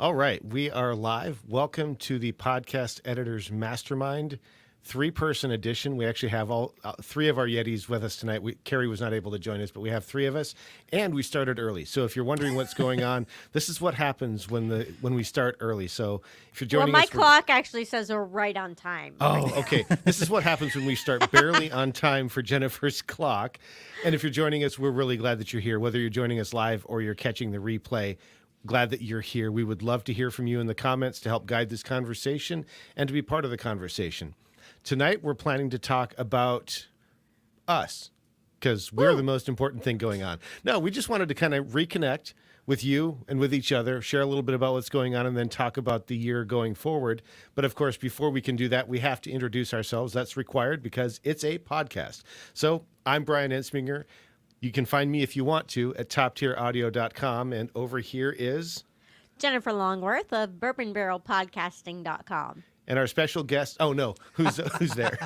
All right, we are live. Welcome to the Podcast Editors Mastermind, three-person edition. We actually have all three of our Yetis with us tonight. Carrie was not able to join us, but we have three of us, and we started early. So if you're wondering what's going on, this is what happens when we start early. So if you're joining my us, clock actually says we're right on time. Oh, okay. This is what happens when we start barely on time for Jennifer's clock. And if you're joining us, we're really glad that you're here, whether you're joining us live or you're catching the replay. Glad that you're here. We would love to hear from you in the comments to help guide this conversation and to be part of the conversation. Tonight, we're planning to talk about us because we're the most important thing going on. No, we just wanted to kind of reconnect with you and with each other, share a little bit about what's going on, and then talk about the year going forward. But of course, before we can do that, we have to introduce ourselves. That's required because it's a podcast. So I'm Brian Ensminger. You can find me if you want to at toptieraudio.com. And over here is Jennifer Longworth of bourbonbarrelpodcasting.com. And our special guest. Oh, no. Who's there?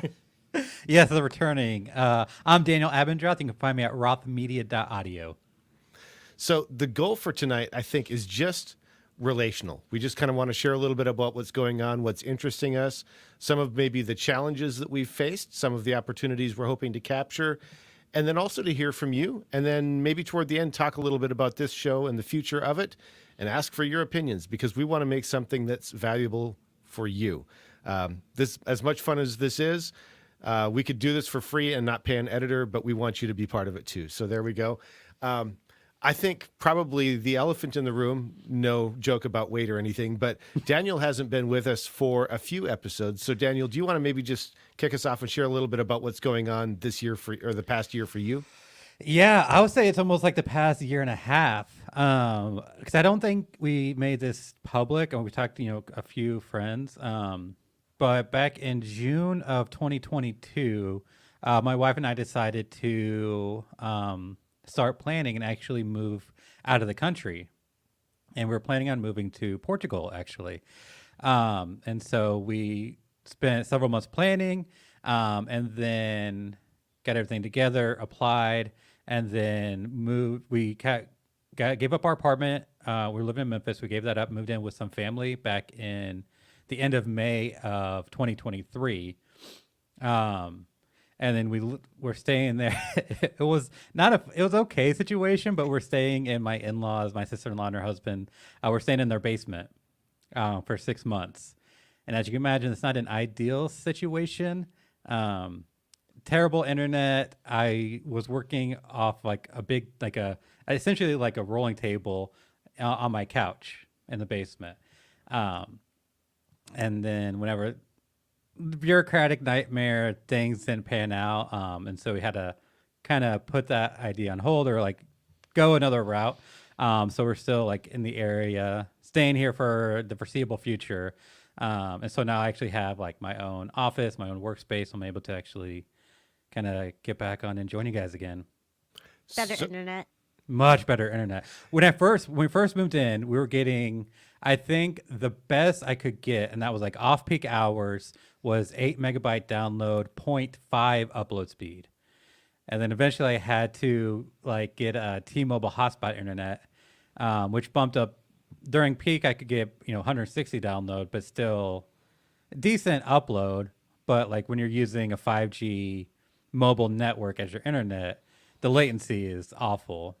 Yes, the returning. I'm Daniel Abendroth. You can find me at rothmedia.audio. So the goal for tonight, I think, is just relational. We just kind of want to share a little bit about what's going on, what's interesting us, some of maybe the challenges that we've faced, some of the opportunities we're hoping to capture, and then also to hear from you. And then maybe toward the end, talk a little bit about this show and the future of it and ask for your opinions because we want to make something that's valuable for you. This, as much fun as this is, we could do this for free and not pay an editor, but we want you to be part of it too. So there we go. I think probably the elephant in the room, no joke about weight or anything, but Daniel hasn't been with us for a few episodes. So Daniel, do you want to maybe just kick us off and share a little bit about what's going on this year or the past year for you? Yeah, I would say it's almost like the past year and a half. Because I don't think we made this public, and we talked to, a few friends. But back in June of 2022, my wife and I decided to start planning and actually move out of the country. And we're planning on moving to Portugal, actually. And so we spent several months planning and then got everything together, applied, and then moved. We gave up our apartment. We were living in Memphis. We gave that up, moved in with some family back in the end of May of 2023. And then we're staying there. It was okay situation, but we're staying in my in-laws, my sister-in-law and her husband. We're staying in their basement for 6 months. And as you can imagine, it's not an ideal situation. Terrible internet. I was working off like essentially like a rolling table on my couch in the basement. And then whenever bureaucratic nightmare, things didn't pan out. And so we had to kind of put that idea on hold or like go another route. So we're still like in the area, staying here for the foreseeable future. And so now I actually have like my own office, my own workspace. I'm able to actually kind of get back on and join you guys again. Better internet. Much better internet. When we first moved in, we were getting, I think the best I could get, and that was like off peak hours, was 8 megabyte download, 0.5 upload speed. And then eventually I had to like get a T-Mobile hotspot internet, which bumped up. During peak, I could get 160 download, but still decent upload. But like when you're using a 5G mobile network as your internet, the latency is awful.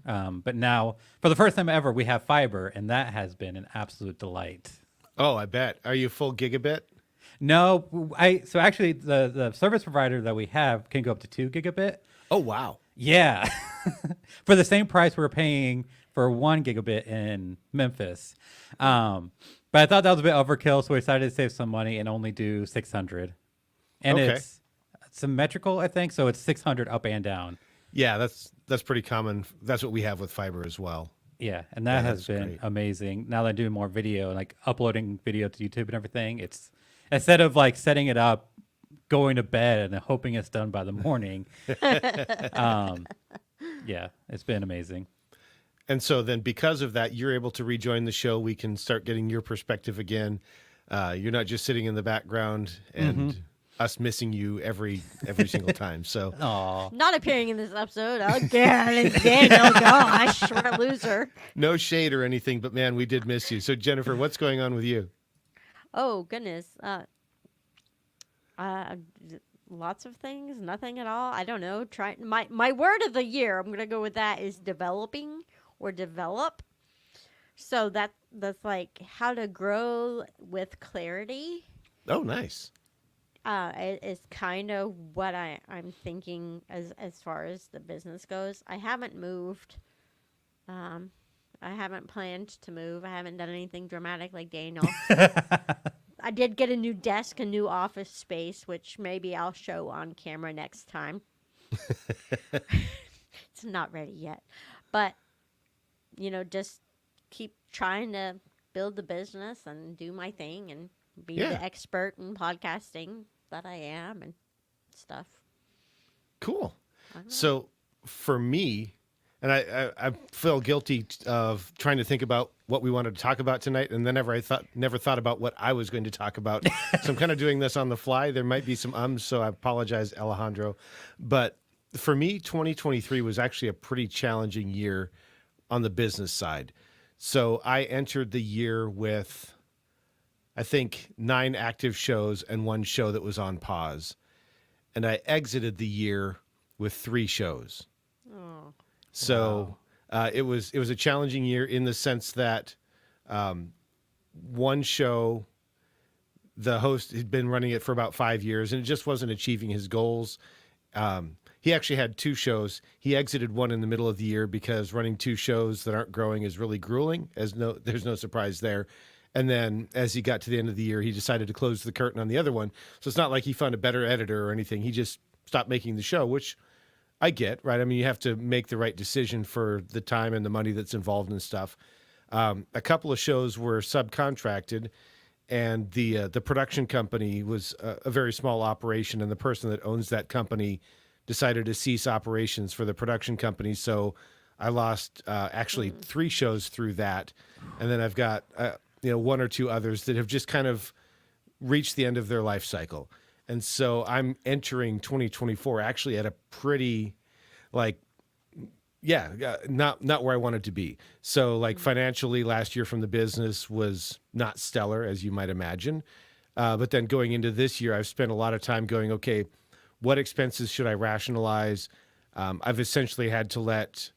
But now, for the first time ever, we have fiber, and that has been an absolute delight. Oh, I bet. Are you full gigabit? No, so actually the service provider that we have can go up to 2 gigabit. Oh, wow. Yeah. For the same price we're paying for 1 gigabit in Memphis. But I thought that was a bit overkill, so we decided to save some money and only do 600. And Okay. it's symmetrical, I think, so it's 600 up and down. Yeah, that's pretty common. That's what we have with fiber as well. Yeah, and that has that's been great. amazing. Now that I'm doing more video and like uploading video to YouTube and everything, it's instead of like setting it up, going to bed and hoping it's done by the morning. Yeah, it's been amazing. And so then because of that, you're able to rejoin the show. We can start getting your perspective again. You're not just sitting in the background and us missing you every single time. So Aw. Not appearing in this episode again is Daniel. Gosh, what a loser. no shade or anything, but man, we did miss you. So Jennifer, what's going on with you? Oh goodness. Uh, Lots of things. Nothing at all. I don't know. Try my word of the year. I'm gonna go with that is developing or develop. So that's like how to grow with clarity. Oh, nice. It is kind of what I'm thinking as far as the business goes. I haven't moved. Um, I haven't planned to move. I haven't done anything dramatic like Daniel. I did get a new desk, a new office space, which maybe I'll show on camera next time. It's not ready yet, but just keep trying to build the business and do my thing and be Yeah. the expert in podcasting that I am and stuff. Cool. I don't know. So for me, and I feel guilty of trying to think about what we wanted to talk about tonight, and then never thought about what I was going to talk about. So I'm kind of doing this on the fly. There might be some ums, so I apologize, Alejandro. But for me, 2023 was actually a pretty challenging year on the business side. So I entered the year with, I think, 9 active shows and 1 show that was on pause. And I exited the year with 3 shows. Oh. So it was a challenging year in the sense that one show, the host had been running it for about 5 years and it just wasn't achieving his goals. He actually had 2 shows. He exited one in the middle of the year because running 2 shows that aren't growing is really grueling. There's no surprise there. And then as he got to the end of the year, he decided to close the curtain on the other one. So it's not like he found a better editor or anything. He just stopped making the show, which I get, right? I mean, you have to make the right decision for the time and the money that's involved and stuff. A couple of shows were subcontracted, and the production company was a very small operation, and the person that owns that company decided to cease operations for the production company. So I lost actually 3 shows through that, and then I've got 1 or 2 others that have just kind of reached the end of their life cycle. And so I'm entering 2024 actually at a pretty, not where I wanted to be. So financially last year from the business was not stellar, as you might imagine. But then going into this year, I've spent a lot of time going, okay, what expenses should I rationalize? I've essentially had to let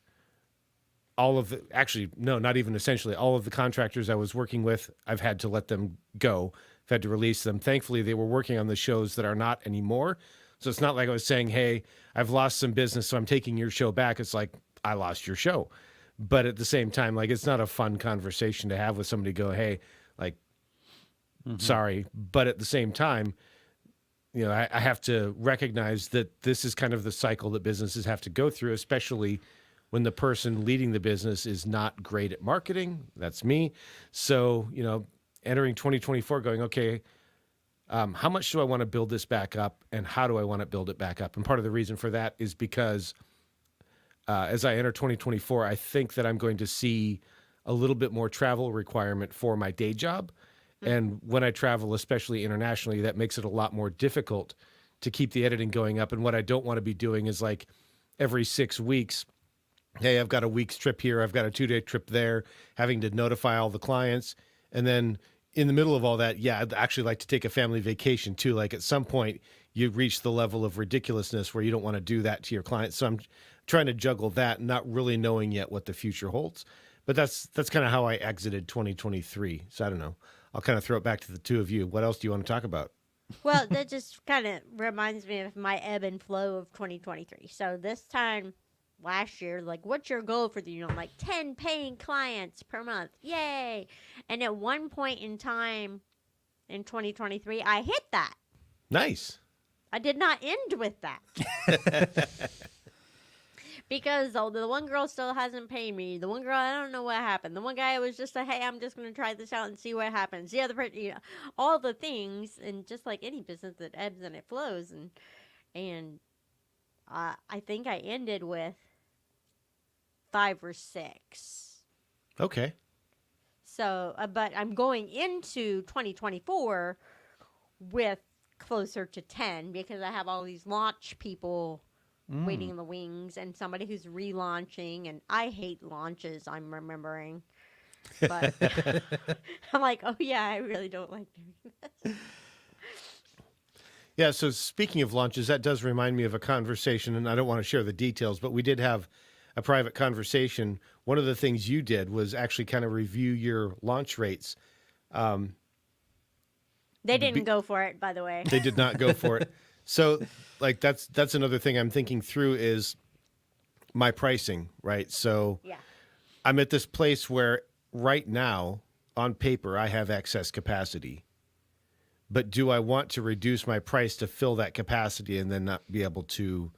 all of the, actually, no, not even essentially, all of the contractors I was working with, I've had to let them go. I've had to release them. Thankfully, they were working on the shows that are not anymore. So it's not like I was saying, hey, I've lost some business, so I'm taking your show back. It's like, I lost your show. But at the same time, it's not a fun conversation to have with somebody go, hey, sorry. But at the same time, I have to recognize that this is kind of the cycle that businesses have to go through, especially when the person leading the business is not great at marketing. That's me. So, entering 2024 going, okay, how much do I want to build this back up and how do I want to build it back up? And part of the reason for that is because as I enter 2024, I think that I'm going to see a little bit more travel requirement for my day job. And when I travel, especially internationally, that makes it a lot more difficult to keep the editing going up. And what I don't want to be doing is every 6 weeks, hey, I've got a week's trip here, I've got a 2-day trip there, having to notify all the clients. And then in the middle of all that, I'd actually like to take a family vacation too. At some point, you reach the level of ridiculousness where you don't want to do that to your clients. So I'm trying to juggle that, not really knowing yet what the future holds. But that's kind of how I exited 2023. So I don't know. I'll kind of throw it back to the two of you. What else do you want to talk about? Well, that just kind of reminds me of my ebb and flow of 2023. So this time last year, what's your goal for the year? I'm 10 paying clients per month. Yay. And at one point in time in 2023, I hit that. Nice. I did not end with that. Because the one girl still hasn't paid me. The one girl, I don't know what happened. The one guy was just hey, I'm just going to try this out and see what happens. The other person, all the things. And just like any business that ebbs and it flows. And I think I ended with 5 or 6. Okay. So, but I'm going into 2024 with closer to 10 because I have all these launch people waiting in the wings and somebody who's relaunching. And I hate launches, I'm remembering. But I'm like, oh, yeah, I really don't like doing this. Yeah, so speaking of launches, that does remind me of a conversation, and I don't want to share the details, but we did have a private conversation. One of the things you did was actually kind of review your launch rates. They didn't go for it, by the way. They did not go for it. So, like, that's another thing I'm thinking through is my pricing, right? So Yeah. I'm at this place where right now, on paper, I have excess capacity. But do I want to reduce my price to fill that capacity and then not be able to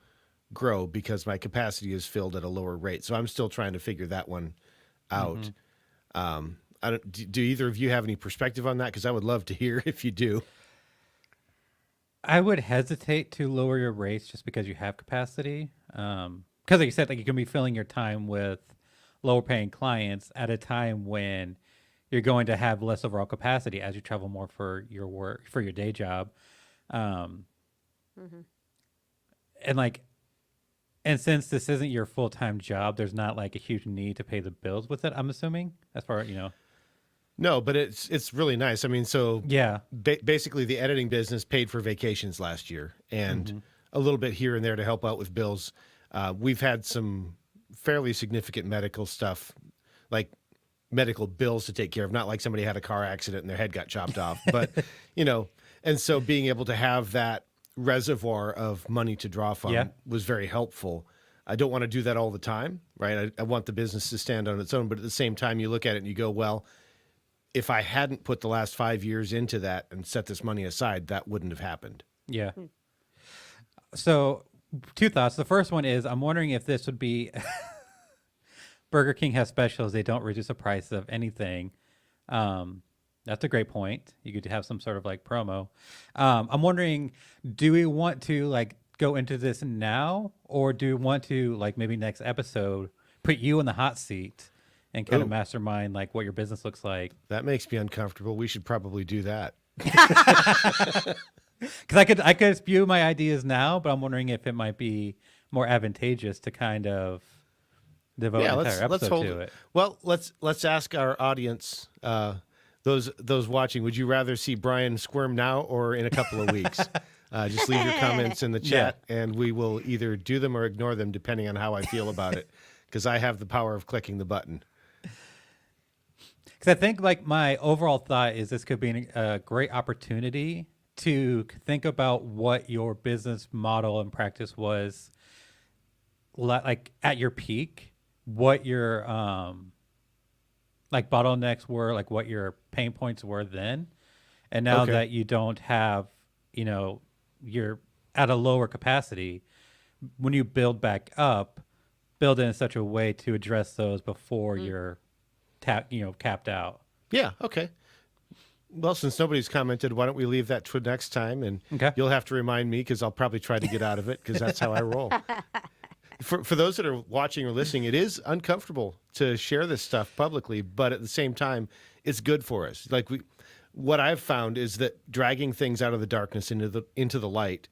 grow because my capacity is filled at a lower rate? So I'm still trying to figure that one out. I don't, do either of you have any perspective on that? Because I would love to hear if you do. I would hesitate to lower your rates just because you have capacity. Because like you said, like you can be filling your time with lower paying clients at a time when you're going to have less overall capacity as you travel more for your work, for your day job. And like, and since this isn't your full-time job, there's not like a huge need to pay the bills with it, I'm assuming, as far, you know. No, but it's really nice. I mean, so Yeah. basically the editing business paid for vacations last year and a little bit here and there to help out with bills. We've had some fairly significant medical stuff, like medical bills to take care of, not like somebody had a car accident and their head got chopped off, but you know, and so being able to have that reservoir of money to draw from was very helpful. I don't want to do that all the time, right? I want the business to stand on its own, but at the same time you look at it and you go, well, if I hadn't put the last 5 years into that and set this money aside, that wouldn't have happened. Yeah. So, two thoughts. The first one is I'm wondering if this would be Burger King has specials. They don't reduce the price of anything. That's a great point. You could have some sort of like promo. I'm wondering, do we want to like go into this now, or do we want to like maybe next episode put you in the hot seat and kind of mastermind like what your business looks like? That makes me uncomfortable. We should probably do that. Because I could spew my ideas now, but I'm wondering if it might be more advantageous to kind of devote an entire episode to it. Well, let's ask our audience, those watching. Would you rather see Brian squirm now or in a couple of weeks? Just leave your comments in the chat, and we will either do them or ignore them depending on how I feel about it. Because I have the power of clicking the button. Because I think like my overall thought is this could be a great opportunity to think about what your business model and practice was like at your peak, what your like bottlenecks were, like what your pain points were then. And now that you don't have, you know, you're at a lower capacity, when you build back up, build in such a way to address those before you're capped out. Yeah. Okay. Well, since nobody's commented, why don't we leave that to next time? And you'll have to remind me because I'll probably try to get out of it because that's how I roll. For those that are watching or listening, it is uncomfortable to share this stuff publicly, but at the same time, it's good for us. Like what I've found is that dragging things out of the darkness into the light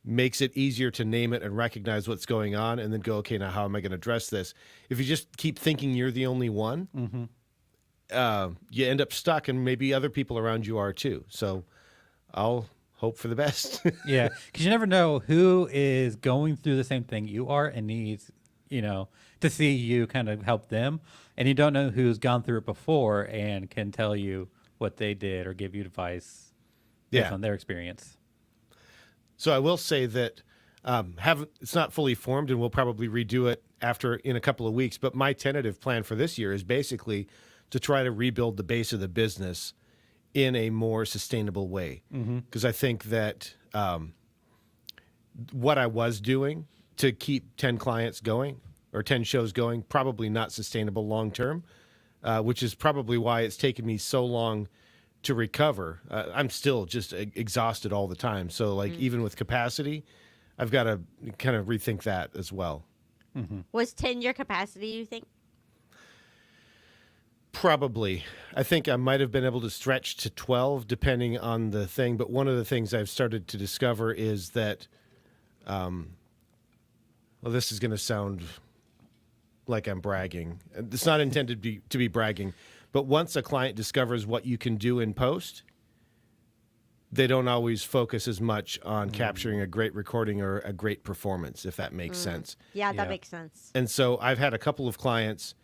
makes it easier to name it and recognize what's going on and then go, okay, now how am I going to address this? If you just keep thinking you're the only one, you end up stuck, and maybe other people around you are too. So I'll hope for the best. Yeah, because you never know who is going through the same thing you are and needs, you know, to see you kind of help them. And you don't know who's gone through it before and can tell you what they did or give you advice based on their experience. So I will say that it's not fully formed, and we'll probably redo it in a couple of weeks. But my tentative plan for this year is basically to try to rebuild the base of the business in a more sustainable way. Because I think that what I was doing to keep 10 clients going or 10 shows going, probably not sustainable long term, which is probably why it's taken me so long to recover. I'm still just exhausted all the time. So like even with capacity, I've got to kind of rethink that as well. Was 10 your capacity, you think? Probably. I think I might have been able to stretch to 12 depending on the thing. But one of the things I've started to discover is that, well, this is going to sound like I'm bragging. It's not intended to be bragging. But once a client discovers what you can do in post, they don't always focus as much on capturing a great recording or a great performance, if that makes sense. Yeah, that Yeah. makes sense. And so I've had a couple of clients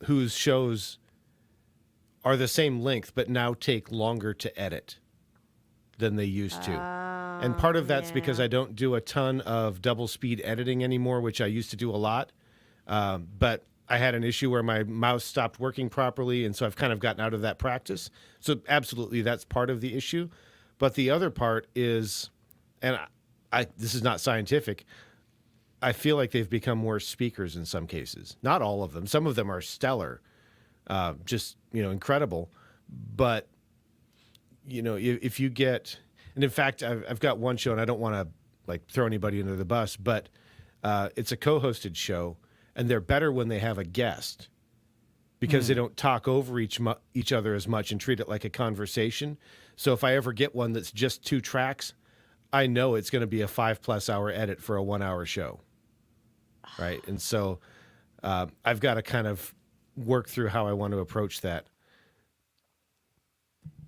whose shows are the same length, but now take longer to edit than they used to. And part of that's because yeah. I don't do a ton of double speed editing anymore, which I used to do a lot. But I had an issue where my mouse stopped working properly, and so I've kind of gotten out of that practice. So absolutely, that's part of the issue. But the other part is, and I this is not scientific, I feel like they've become worse speakers in some cases. Not all of them. Some of them are stellar, just incredible. But if you get, and in fact, I've got one show, and I don't want to like throw anybody under the bus, but it's a co-hosted show, and they're better when they have a guest because they don't talk over each other as much and treat it like a conversation. So if I ever get one that's just 2 tracks, I know it's going to be a 5+ hour edit for a 1 hour show. Right. And so I've got to kind of work through how I want to approach that.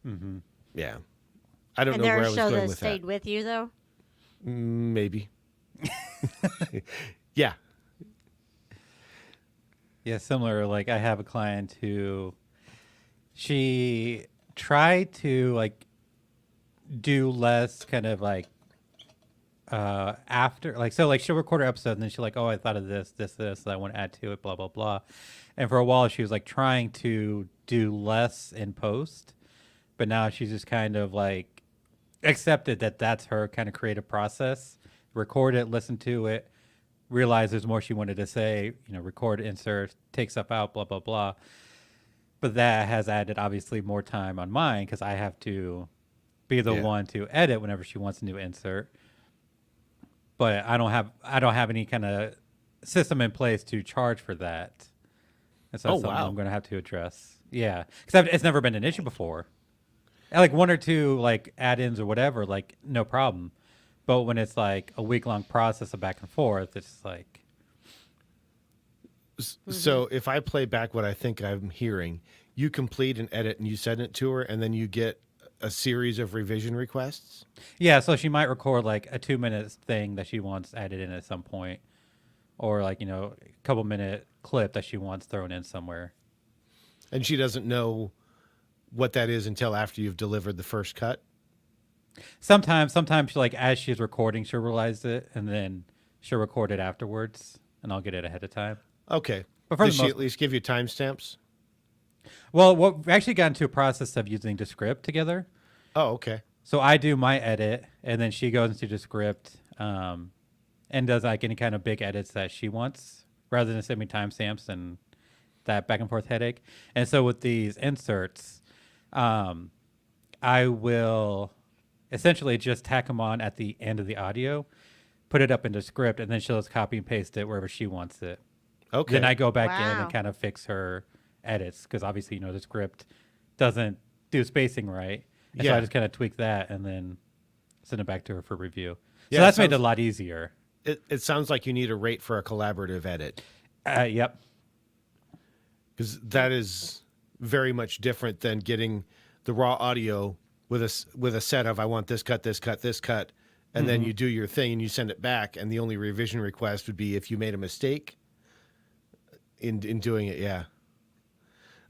Mm-hmm. Yeah. I don't And know there where are I was shows going that with stayed that. with you though. Maybe. Yeah. Yeah, similar. Like I have a client who she tried to like do less kind of like after like so like she'll record her episode and then she'll like, oh, I thought of this that I want to add to it, blah blah blah. And for a while she was like trying to do less in post, but now she's just kind of like accepted that that's her kind of creative process. Record it, listen to it, realize there's more she wanted to say, record, insert, take stuff out, blah blah blah. But that has added obviously more time on mine because I have to be the one to edit whenever she wants a new insert. But I don't have any kind of system in place to charge for that. And so that's something I'm going to have to address. Yeah, because it's never been an issue before. Like 1 or 2 like add-ins or whatever, like no problem. But when it's like a week-long process of back and forth, it's like. So if I play back what I think I'm hearing, you complete an edit and you send it to her, and then you get a series of revision requests? Yeah, so she might record like a 2-minute thing that she wants added in at some point, or like a couple minute clip that she wants thrown in somewhere. And she doesn't know what that is until after you've delivered the first cut? Sometimes she, like as she's recording, she'll realize it, and then she'll record it afterwards, and I'll get it ahead of time. Okay. But for Does the she most- at least give you timestamps? Well, we've actually gotten to a process of using Descript together. Oh, okay. So I do my edit, and then she goes into Descript and does like any kind of big edits that she wants, rather than send me timestamps and that back and forth headache. And so with these inserts, I will essentially just tack them on at the end of the audio, put it up into Script, and then she'll just copy and paste it wherever she wants it. Okay. Then I go back in Wow. and kind of fix her edits because obviously, the script doesn't do spacing right. And so Yeah. I just kind of tweak that and then send it back to her for review. Yeah, So that's it made it a sounds- lot easier. It sounds like you need a rate for a collaborative edit, Yep. because that is very much different than getting the raw audio with a set of I want this cut, this cut, this cut, and then you do your thing and you send it back, and the only revision request would be if you made a mistake in doing it. Yeah.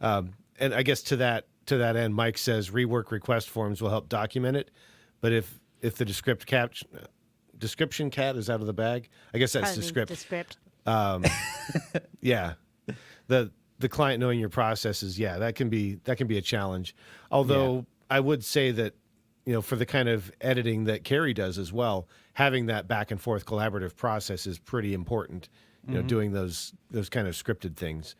And I guess to that end, Mike says rework request forms will help document it, but if the description cat is out of the bag, I guess that's Probably Descript. Descript. Yeah, the client knowing your processes, yeah, that can be a challenge. Although I would say that for the kind of editing that Carrie does as well, having that back and forth collaborative process is pretty important. Doing those kind of scripted things.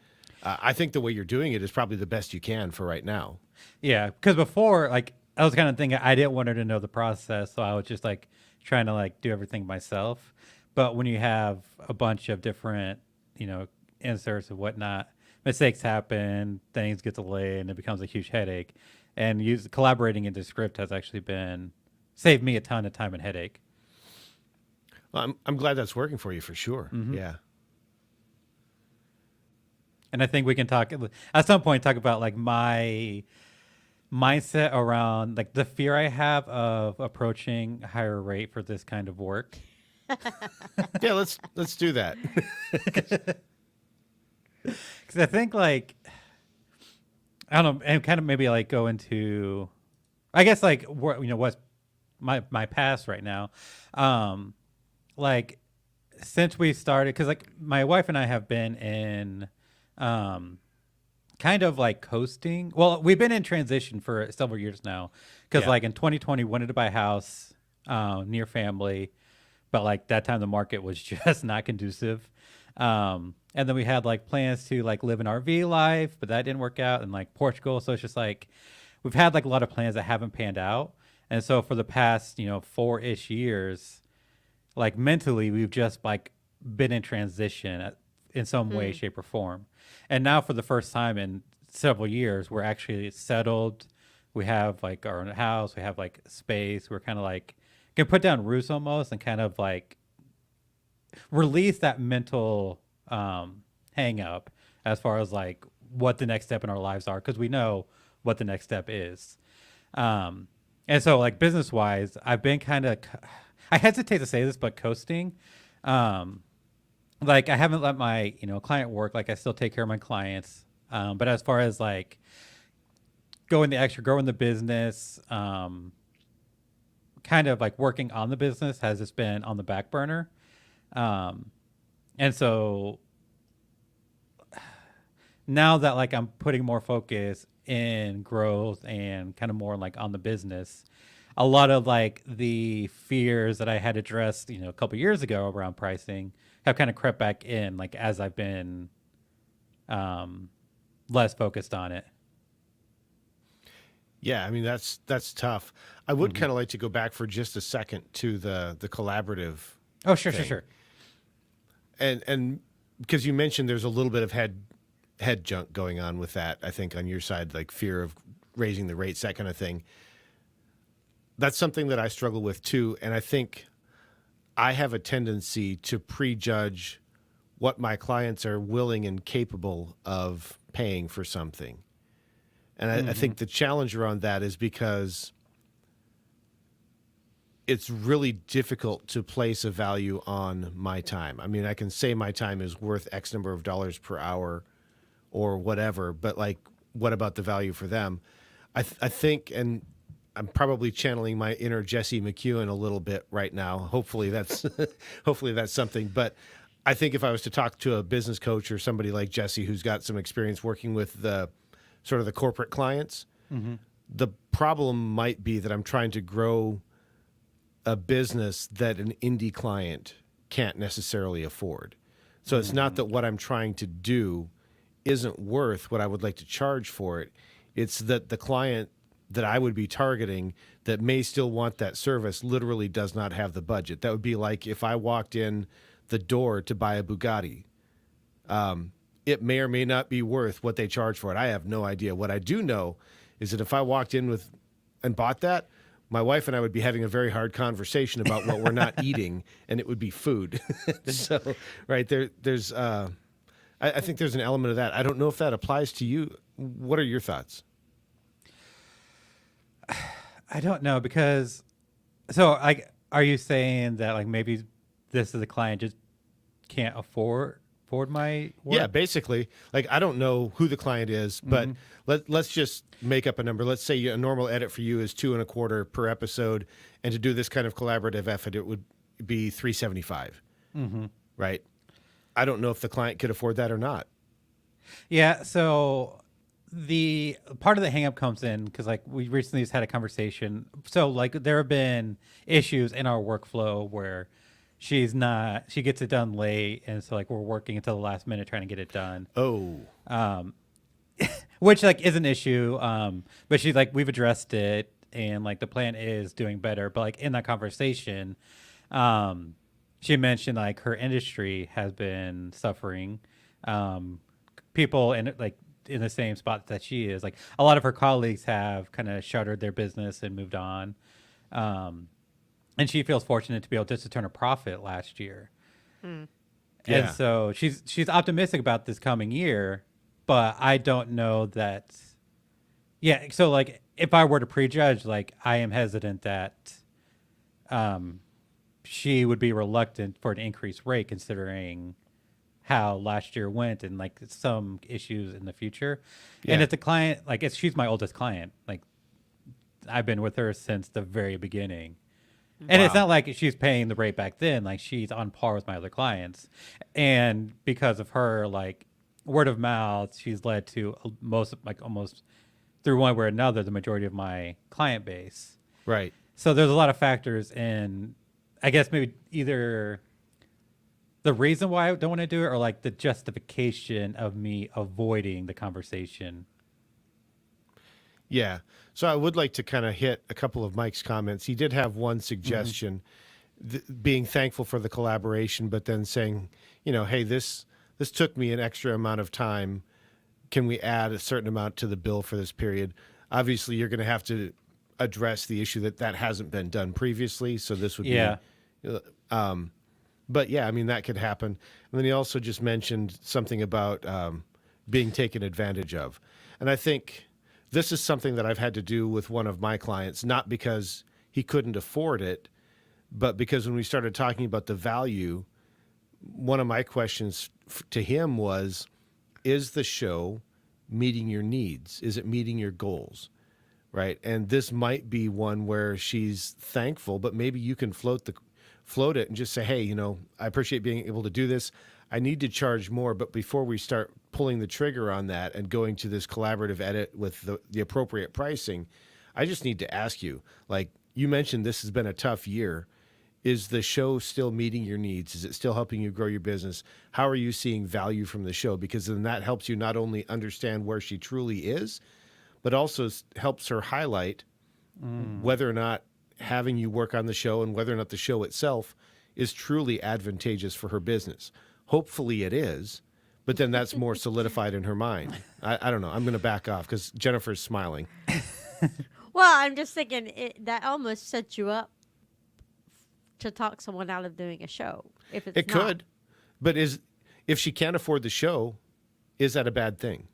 I think the way you're doing it is probably the best you can for right now. Yeah. Because before, like, I was kind of thinking I didn't want her to know the process. So I was just like trying to like do everything myself. But when you have a bunch of different, inserts and whatnot, mistakes happen, things get delayed, and it becomes a huge headache. And collaborating into script has actually been saved me a ton of time and headache. Well, I'm glad that's working for you for sure. Yeah. And I think we can talk at some point talk about like my mindset around like the fear I have of approaching a higher rate for this kind of work. Yeah, let's do that. Because I think like I don't know, and kind of maybe like go into, I guess like what's my past right now, like since we started, because like my wife and I have been in, kind of like coasting. Well, we've been in transition for several years now, because Yeah. like in 2020 wanted to buy a house near family, but like that time the market was just not conducive. And then we had like plans to like live an RV life, but that didn't work out, and like Portugal. So it's just like we've had like a lot of plans that haven't panned out. And so for the past, 4-ish years, like mentally, we've just like been in transition in some way, shape, or form. And now for the first time in several years, we're actually settled. We have like our own house. We have like space. We're kind of like can put down roots almost and kind of like release that mental hang up as far as like what the next step in our lives are, because we know what the next step is. And so like business wise, I've been kind of, I hesitate to say this, but coasting. Like I haven't let my client work. Like I still take care of my clients, but as far as like going the extra, growing the business, kind of like working on the business has just been on the back burner. And so now that like I'm putting more focus in growth and kind of more like on the business, a lot of like the fears that I had addressed, a couple years ago around pricing have kind of crept back in, like as I've been less focused on it. Yeah, I mean that's tough. I would kind of like to go back for just a second to the collaborative Oh, sure, thing. sure. And because you mentioned there's a little bit of head junk going on with that, I think on your side, like fear of raising the rates, that kind of thing. That's something that I struggle with too, and I think I have a tendency to prejudge what my clients are willing and capable of paying for something. And I think the challenge around that is because it's really difficult to place a value on my time. I mean, I can say my time is worth X number of dollars per hour or whatever, but like, what about the value for them? I think, and I'm probably channeling my inner Jesse McEwen a little bit right now. Hopefully that's, hopefully that's something. But I think if I was to talk to a business coach or somebody like Jesse, who's got some experience working with the sort of the corporate clients, the problem might be that I'm trying to grow a business that an indie client can't necessarily afford. So it's not that what I'm trying to do isn't worth what I would like to charge for it. It's that the client that I would be targeting that may still want that service literally does not have the budget. That would be like if I walked in the door to buy a Bugatti. It may or may not be worth what they charge for it. I have no idea. What I do know is that if I walked in with and bought that, my wife and I would be having a very hard conversation about what we're not eating, and it would be food. So, right there's I think there's an element of that. I don't know if that applies to you. What are your thoughts? I don't know, because so like, are you saying that like maybe this is a client just can't afford my work? Yeah, basically. Like, I don't know who the client is, but let's just make up a number. Let's say a normal edit for you is $2.25 per episode, and to do this kind of collaborative effort, it would be $375. Right? I don't know if the client could afford that or not. Yeah, so the part of the hang up comes in because like we recently just had a conversation. So like there have been issues in our workflow where she gets it done late, and so like we're working until the last minute trying to get it done. Oh. Which like is an issue. But she's like, we've addressed it, and like the plan is doing better. But like in that conversation, she mentioned like her industry has been suffering people in like in the same spot that she is. Like a lot of her colleagues have kind of shuttered their business and moved on. And she feels fortunate to be able just to turn a profit last year. Hmm. Yeah. And so she's optimistic about this coming year, but I don't know that. Yeah, so like if I were to prejudge, like I am hesitant that she would be reluctant for an increased rate considering how last year went and like some issues in the future. And Yeah. if the client, like if she's my oldest client, like I've been with her since the very beginning. And it's Wow. not like she's paying the rate back then. Like she's on par with my other clients. And because of her, like word of mouth, she's led to most, like almost through one way or another, the majority of my client base. Right. So there's a lot of factors in, I guess maybe either the reason why I don't want to do it or like the justification of me avoiding the conversation. Yeah. So I would like to kind of hit a couple of Mike's comments. He did have one suggestion, being thankful for the collaboration, but then saying, hey, this took me an extra amount of time. Can we add a certain amount to the bill for this period? Obviously, you're going to have to address the issue that hasn't been done previously. So this would Yeah. be, but yeah, I mean, that could happen. And then he also just mentioned something about being taken advantage of. And I think this is something that I've had to do with one of my clients, not because he couldn't afford it, but because when we started talking about the value, one of my questions to him was, is the show meeting your needs? Is it meeting your goals? Right. And this might be one where she's thankful, but maybe you can float it and just say, hey, I appreciate being able to do this. I need to charge more. But before we start pulling the trigger on that and going to this collaborative edit with the appropriate pricing, I just need to ask you, like you mentioned, this has been a tough year. Is the show still meeting your needs? Is it still helping you grow your business? How are you seeing value from the show? Because then that helps you not only understand where she truly is, but also helps her highlight whether or not having you work on the show and whether or not the show itself is truly advantageous for her business. Hopefully it is, but then that's more solidified in her mind. I don't know. I'm going to back off because Jennifer's smiling. Well, I'm just thinking that almost sets you up to talk someone out of doing a show. If it's It not. could, but if she can't afford the show, is that a bad thing?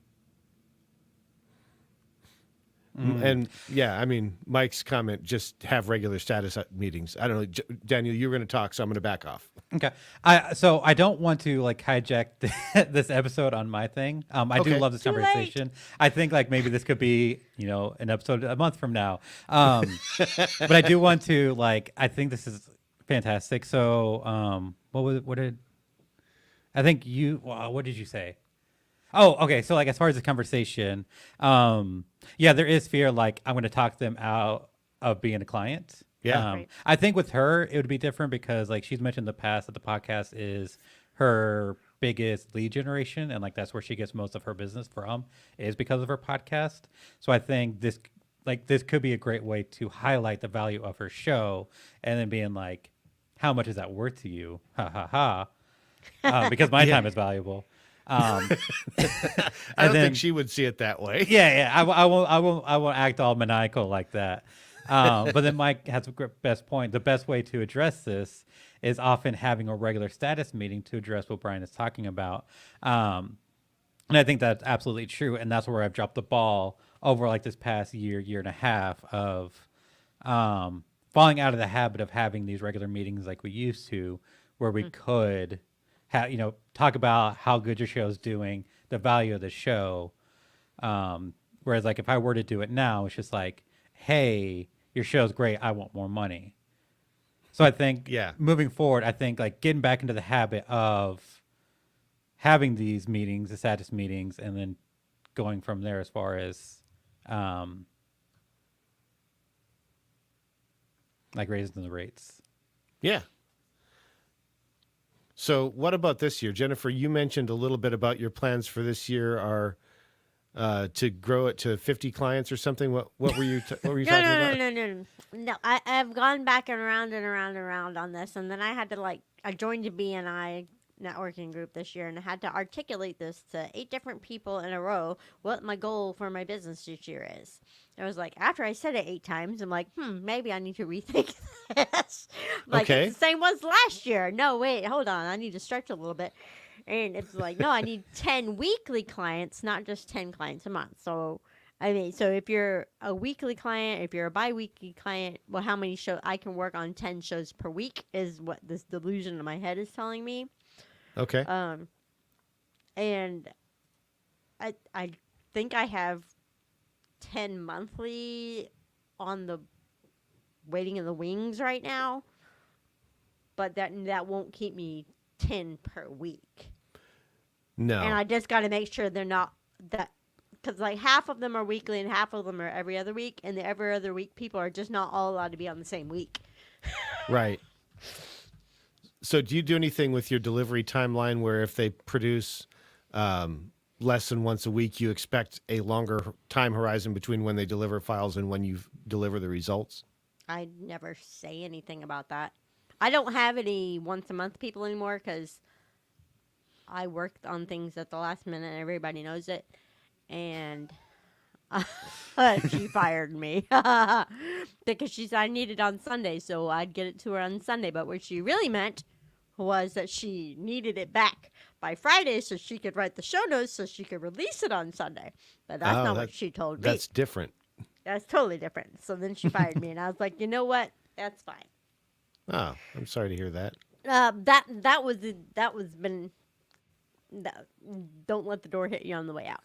And yeah, I mean, Mike's comment, just have regular status meetings. I don't know, Daniel, you were going to talk, so I'm going to back off. Okay. So I don't want to like hijack this episode on my thing. I do Okay. love this Too late. conversation. I think like maybe this could be, an episode a month from now. But I do want to like, I think this is fantastic. So, what did you say? Oh, okay. So like as far as the conversation, yeah, there is fear like I'm going to talk them out of being a client. Yeah. Right. I think with her it would be different because like she's mentioned in the past that the podcast is her biggest lead generation and like that's where she gets most of her business from is because of her podcast. So I think this could be a great way to highlight the value of her show and then being like, how much is that worth to you? Ha ha ha. Because my time is valuable. I don't think she would see it that way. Yeah. I won't act all maniacal like that. But then Mike has a best point. The best way to address this is often having a regular status meeting to address what Brian is talking about. And I think that's absolutely true. And that's where I've dropped the ball over like this past year and a half of falling out of the habit of having these regular meetings like we used to, where we could talk about how good your show is doing, the value of the show. Whereas like if I were to do it now, it's just like, hey, your show's great. I want more money. So I think moving forward, I think like getting back into the habit of having these meetings, the status meetings, and then going from there as far as like raising the rates. Yeah. So what about this year? Jennifer, you mentioned a little bit about your plans for this year are to grow it to 50 clients or something. What were you talking about? No. I've gone back and around on this, and then I had to I joined a BNI networking group this year, and I had to articulate this to 8 different people in a row what my goal for my business this year is. I was like, after I said it 8 times, I'm like, maybe I need to rethink this. Like, Okay. it's the same as last year. No, wait, hold on. I need to stretch a little bit. And it's like, no, I need 10 weekly clients, not just 10 clients a month. So, I mean, so if you're a weekly client, if you're a bi-weekly client, well, how many shows I can work on 10 shows per week is what this delusion in my head is telling me. Okay. And I think I have 10 monthly on the waiting in the wings right now, but that won't keep me 10 per week. No. And I just got to make sure they're not that, because like half of them are weekly and half of them are every other week, and the every other week people are just not all allowed to be on the same week. Right. So do you do anything with your delivery timeline where if they produce less than once a week, you expect a longer time horizon between when they deliver files and when you deliver the results? I never say anything about that. I don't have any once a month people anymore because I worked on things at the last minute and everybody knows it. And she fired me because she said I need it on Sunday, so I'd get it to her on Sunday. But what she really meant was that she needed it back by Friday so she could write the show notes so she could release it on Sunday. But that's not what she told me. That's different. That's totally different. So then she fired me, and I was like, you know what? That's fine. Oh, I'm sorry to hear that. Don't let the door hit you on the way out.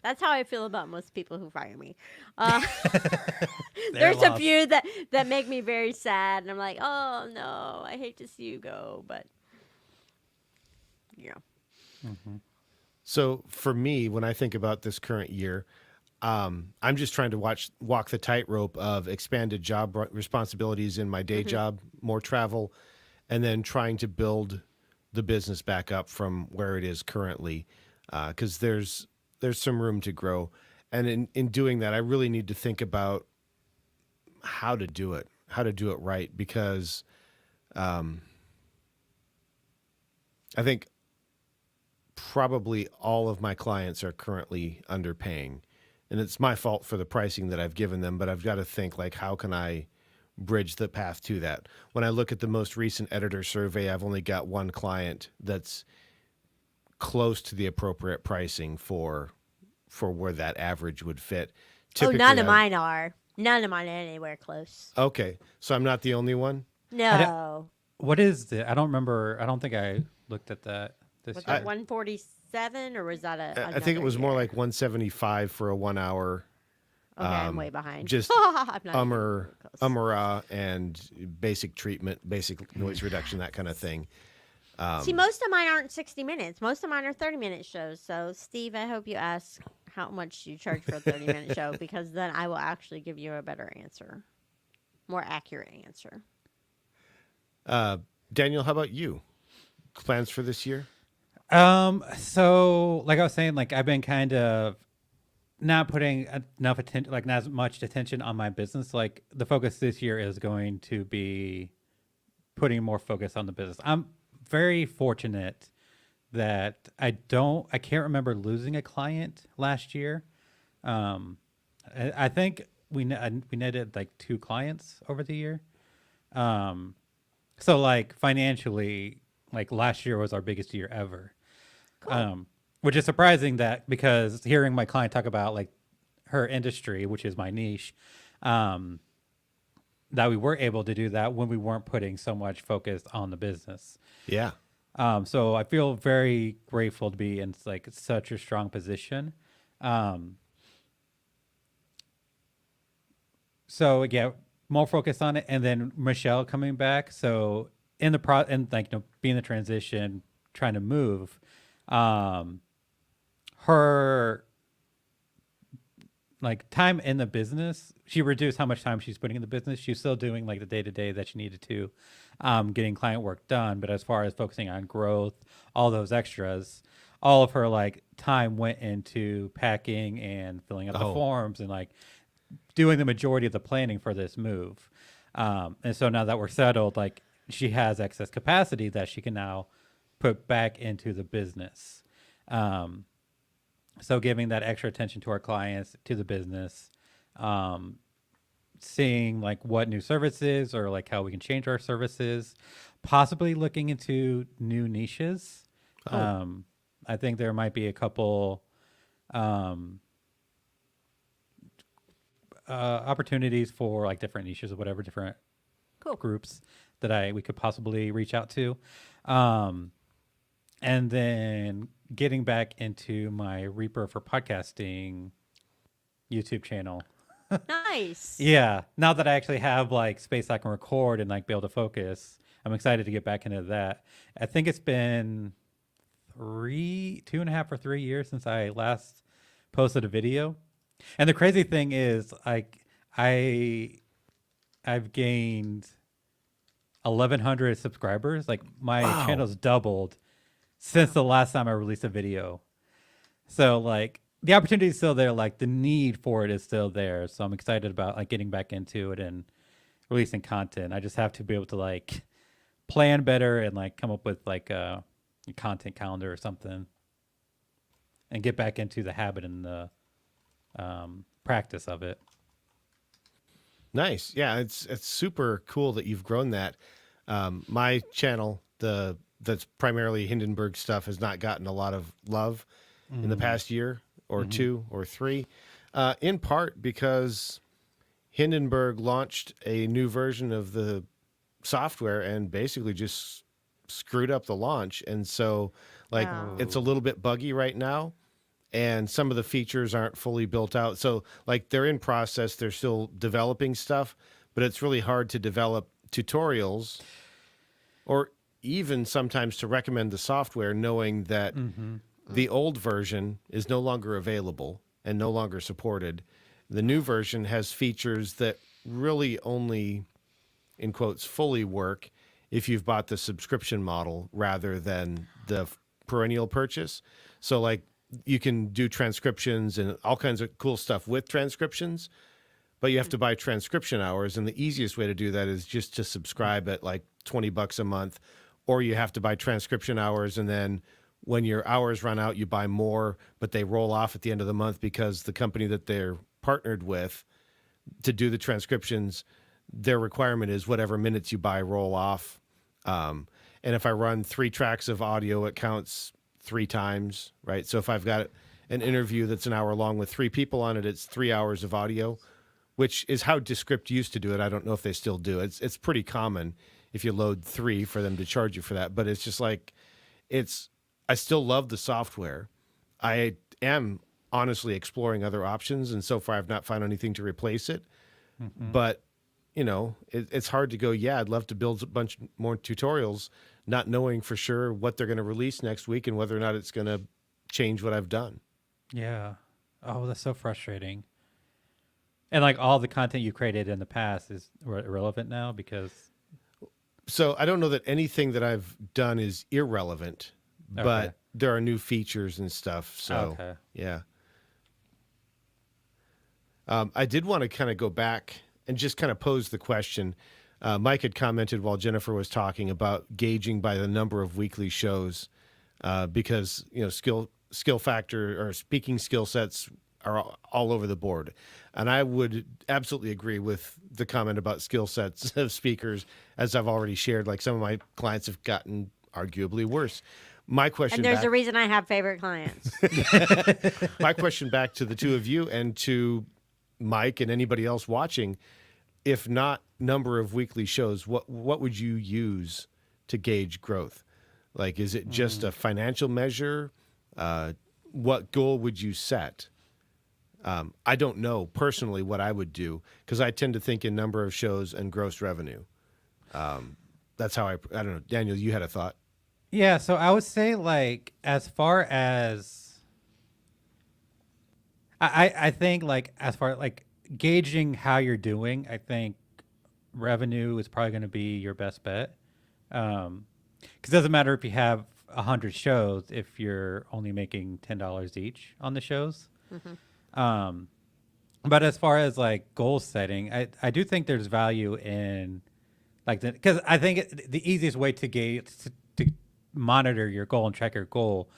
That's how I feel about most people who fire me. There's a few that make me very sad, and I'm like, oh no, I hate to see you go, but yeah. Mm-hmm. So for me, when I think about this current year, I'm just trying to walk the tightrope of expanded job responsibilities in my day job, more travel, and then trying to build the business back up from where it is currently, because there's some room to grow. And in doing that, I really need to think about how to do it right, because I think probably all of my clients are currently underpaying. And it's my fault for the pricing that I've given them, but I've got to think, like, how can I bridge the path to that? When I look at the most recent editor survey, I've only got one client that's close to the appropriate pricing for where that average would fit. Typically, none of mine are. None of mine are anywhere close. Okay, so I'm not the only one? No. What is the? I don't remember. I don't think I looked at that this Was year. that 147 or was that I think it was more like 175 for a 1 hour. Okay, I'm way behind. Just I'm not Umra and basic treatment, basic noise reduction, that kind of thing. See, most of mine aren't 60 minutes. Most of mine are 30-minute shows. So, Steve, I hope you ask how much you charge for a 30-minute show, because then I will actually give you a better answer, more accurate answer. Daniel, how about you? Plans for this year? So like I was saying, like I've been kind of not putting enough attention, like not as much attention on my business. Like the focus this year is going to be putting more focus on the business. I'm very fortunate that I can't remember losing a client last year. I think we netted like 2 clients over the year. So like financially, like last year was our biggest year ever. Cool. Which is surprising, that because hearing my client talk about like her industry, which is my niche, that we were able to do that when we weren't putting so much focus on the business. Yeah. So I feel very grateful to be in like such a strong position. So yeah, more focus on it, and then Michelle coming back. So in the and like being the transition, trying to move, her like time in the business, she reduced how much time she's putting in the business. She's still doing like the day-to-day that she needed to, getting client work done. But as far as focusing on growth, all those extras, all of her like time went into packing and filling out the forms and like doing the majority of the planning for this move. And so now that we're settled, like she has excess capacity that she can now put back into the business. So giving that extra attention to our clients, to the business, seeing like what new services or like how we can change our services, possibly looking into new niches. I think there might be a couple opportunities for like different niches or whatever, different Cool. groups that we could possibly reach out to. And then getting back into my Reaper for Podcasting YouTube channel. Nice. Yeah. Now that I actually have like space I can record and like be able to focus, I'm excited to get back into that. I think it's been 2.5 or 3 years since I last posted a video. And the crazy thing is like I've gained 1,100 subscribers. Like my channel's doubled since the last time I released a video. So like the opportunity is still there, like the need for it is still there. So I'm excited about like getting back into it and releasing content. I just have to be able to like plan better and like come up with like a content calendar or something and get back into the habit and the practice of it. Nice. Yeah, it's super cool that you've grown that. My channel, that's primarily Hindenburg stuff, has not gotten a lot of love in the past year or two or three, in part because Hindenburg launched a new version of the software and basically just screwed up the launch. And so like it's a little bit buggy right now. And some of the features aren't fully built out. So like they're in process, they're still developing stuff, but it's really hard to develop tutorials or even sometimes to recommend the software knowing that the old version is no longer available and no longer supported. The new version has features that really only, in quotes, fully work if you've bought the subscription model rather than the perennial purchase. So like you can do transcriptions and all kinds of cool stuff with transcriptions, but you have to buy transcription hours. And the easiest way to do that is just to subscribe at like $20 a month, or you have to buy transcription hours. And then when your hours run out, you buy more, but they roll off at the end of the month because the company that they're partnered with to do the transcriptions, their requirement is whatever minutes you buy roll off. And if I run 3 tracks of audio, it counts 3 times, right? So if I've got an interview that's an hour long with 3 people on it, it's 3 hours of audio, which is how Descript used to do it. I don't know if they still do. It's pretty common if you load 3 for them to charge you for that. But it's just like, I still love the software. I am honestly exploring other options, and so far I've not found anything to replace it. But you know, it's hard to go, yeah, I'd love to build a bunch more tutorials, not knowing for sure what they're going to release next week and whether or not it's going to change what I've done. Yeah. Oh, that's so frustrating. And like all the content you created in the past is irrelevant now because. So I don't know that anything that I've done is irrelevant, but there are new features and stuff. So yeah. I did want to kind of go back and just kind of pose the question. Mike had commented while Jennifer was talking about gauging by the number of weekly shows, because you know skill factor or speaking skill sets are all over the board, and I would absolutely agree with the comment about skill sets of speakers, as I've already shared. Like some of my clients have gotten arguably worse. My question, and there's a reason I have favorite clients. My question back to the two of you and to Mike and anybody else watching. If not number of weekly shows, what would you use to gauge growth? Like, is it just a financial measure? What goal would you set? I don't know personally what I would do because I tend to think in number of shows and gross revenue. That's how I don't know. Daniel, you had a thought? Yeah, so I would say like as far as I think like as far like gauging how you're doing, I think revenue is probably going to be your best bet. Because it doesn't matter if you have 100 shows if you're only making $10 each on the shows. But as far as like goal setting, I do think there's value in Like, because I think the easiest way to monitor your goal and track your goal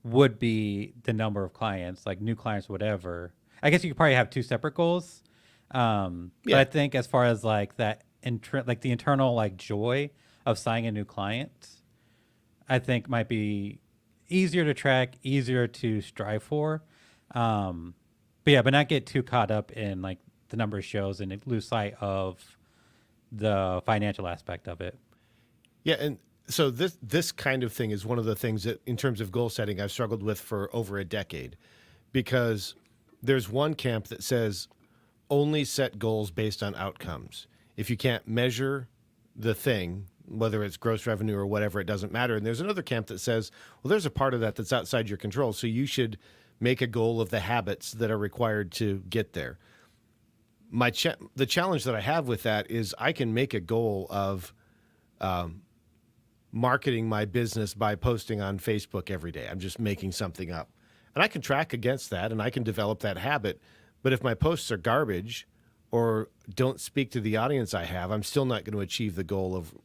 would be the number of clients, like new clients, whatever. I guess you could probably have two separate goals. But I Yeah. think as far as like that, like the internal like joy of signing a new client, I think might be easier to track, easier to strive for. Um, but yeah, but not get too caught up in like the number of shows and lose sight of the financial aspect of it. Yeah, and so this kind of thing is one of the things that, in terms of goal setting, I've struggled with for over a decade, because there's one camp that says only set goals based on outcomes. If you can't measure the thing, whether it's gross revenue or whatever, it doesn't matter. And there's another camp that says, well, there's a part of that that's outside your control, so you should make a goal of the habits that are required to get there. The challenge that I have with that is I can make a goal of marketing my business by posting on Facebook every day. I'm just making something up. And I can track against that and I can develop that habit. But if my posts are garbage or don't speak to the audience I have, I'm still not going to achieve the goal of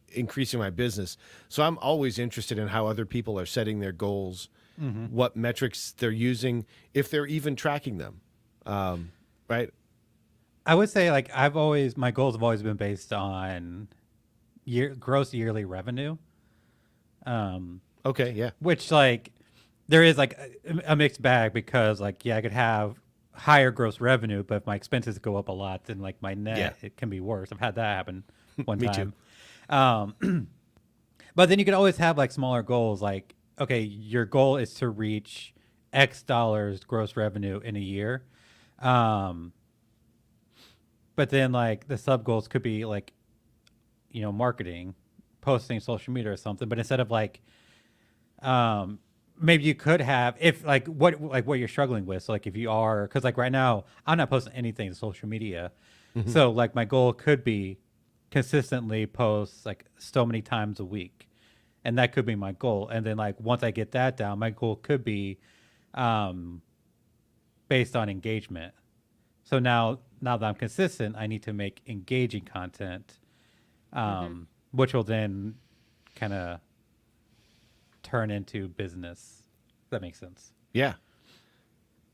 increasing my business. So I'm always interested in how other people are setting their goals, what metrics they're using, if they're even tracking them. Right? I would say like my goals have always been based on gross yearly revenue. Okay. Yeah. Which like there is like a mixed bag, because like, yeah, I could have higher gross revenue, but if my expenses go up a lot, then like my net, it can be worse. I've had that happen one Me time. too. But then you could always have like smaller goals. Like, okay, your goal is to reach X dollars gross revenue in a year. But then like the sub goals could be like, marketing, posting social media or something. But instead of like, maybe you could have, if like what you're struggling with. So like if you are, because like right now I'm not posting anything to social media. So like my goal could be consistently post like so many times a week, and that could be my goal. And then like once I get that down, my goal could be based on engagement. So now that I'm consistent, I need to make engaging content, which will then kind of turn into business. If that makes sense. Yeah.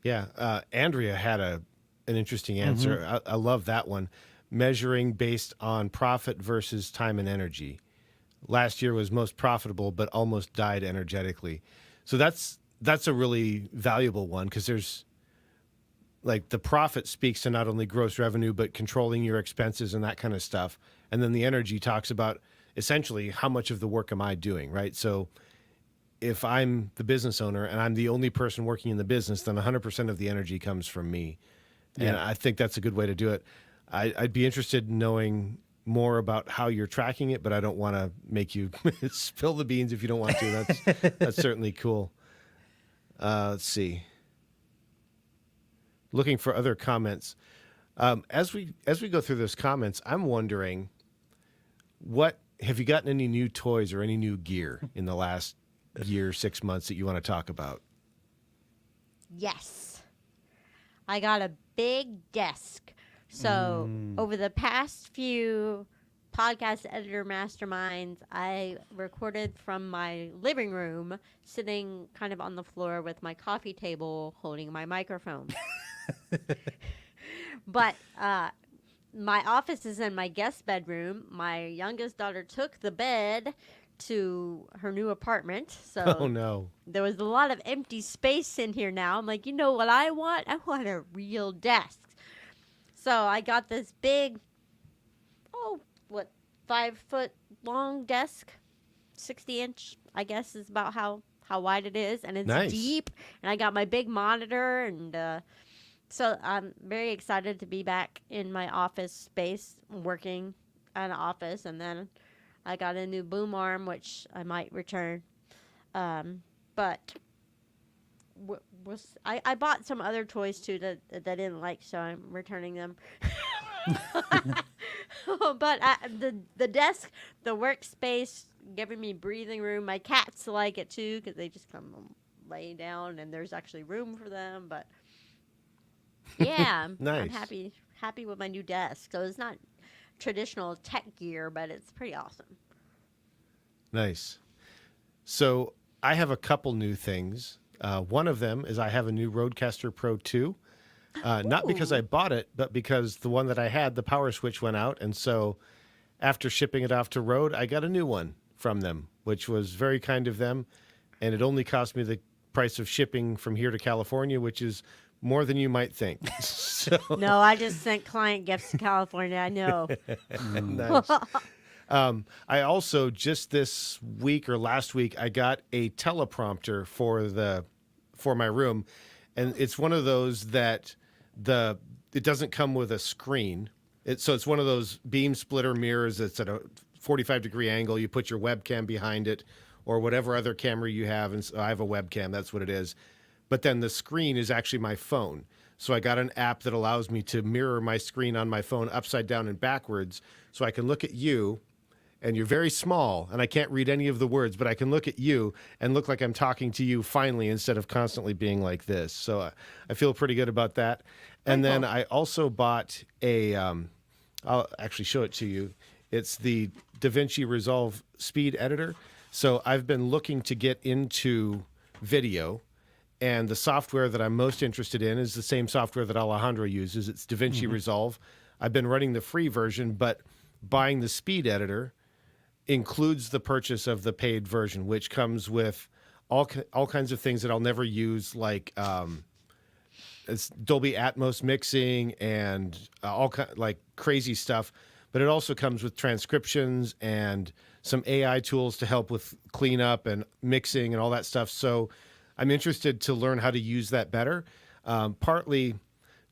Yeah. Andrea had an interesting answer. I love that one. Measuring based on profit versus time and energy. Last year was most profitable, but almost died energetically. So that's a really valuable one, because there's like the profit speaks to not only gross revenue, but controlling your expenses and that kind of stuff. And then the energy talks about essentially how much of the work am I doing, right? So if I'm the business owner and I'm the only person working in the business, then 100% of the energy comes from me. And I think that's a good way to do it. I'd be interested in knowing more about how you're tracking it, but I don't want to make you spill the beans if you don't want to. That's certainly cool. Let's see. Looking for other comments. As we go through those comments, I'm wondering, what have you gotten any new toys or any new gear in the last year, 6 months that you want to talk about? Yes. I got a big desk. So over the past few podcast editor masterminds, I recorded from my living room, sitting kind of on the floor with my coffee table, holding my microphone. But my office is in my guest bedroom. My youngest daughter took the bed to her new apartment. So Oh no. there was a lot of empty space in here now. I'm like, you know what I want? I want a real desk. So I got this big, 5 foot long desk, 60-inch, I guess is about how wide it is. And it's Nice. deep. And I got my big monitor. And so I'm very excited to be back in my office space, working at an office. And then I got a new boom arm, which I might return. But I bought some other toys too that I didn't like, so I'm returning them. But the desk, the workspace, giving me breathing room. My cats like it too, because they just come lay down, and there's actually room for them. But yeah, Nice. I'm happy with my new desk. So it's not traditional tech gear, but it's pretty awesome. Nice. So I have a couple new things. One of them is I have a new Rodecaster Pro 2. Not because I Ooh. bought it, but because the one that I had, the power switch went out. And so after shipping it off to Rode, I got a new one from them, which was very kind of them. And it only cost me the price of shipping from here to California, which is more than you might think. So No, I just sent client gifts to California. I know. nice. I also just this week or last week I got a teleprompter for my room, and it's one of those that it doesn't come with a screen. So it's one of those beam splitter mirrors that's at a 45-degree angle. You put your webcam behind it or whatever other camera you have, and so I have a webcam. That's what it is. But then the screen is actually my phone. So I got an app that allows me to mirror my screen on my phone upside down and backwards, so I can look at you. And you're very small, and I can't read any of the words, but I can look at you and look like I'm talking to you finally instead of constantly being like this. So I feel pretty good about that. And Very then cool. I also bought I'll actually show it to you. It's the DaVinci Resolve Speed Editor. So I've been looking to get into video, and the software that I'm most interested in is the same software that Alejandro uses. It's DaVinci Resolve. I've been running the free version, but buying the Speed Editor includes the purchase of the paid version, which comes with all kinds of things that I'll never use, like it's Dolby Atmos mixing and like crazy stuff. But it also comes with transcriptions and some AI tools to help with cleanup and mixing and all that stuff. So I'm interested to learn how to use that better. Partly,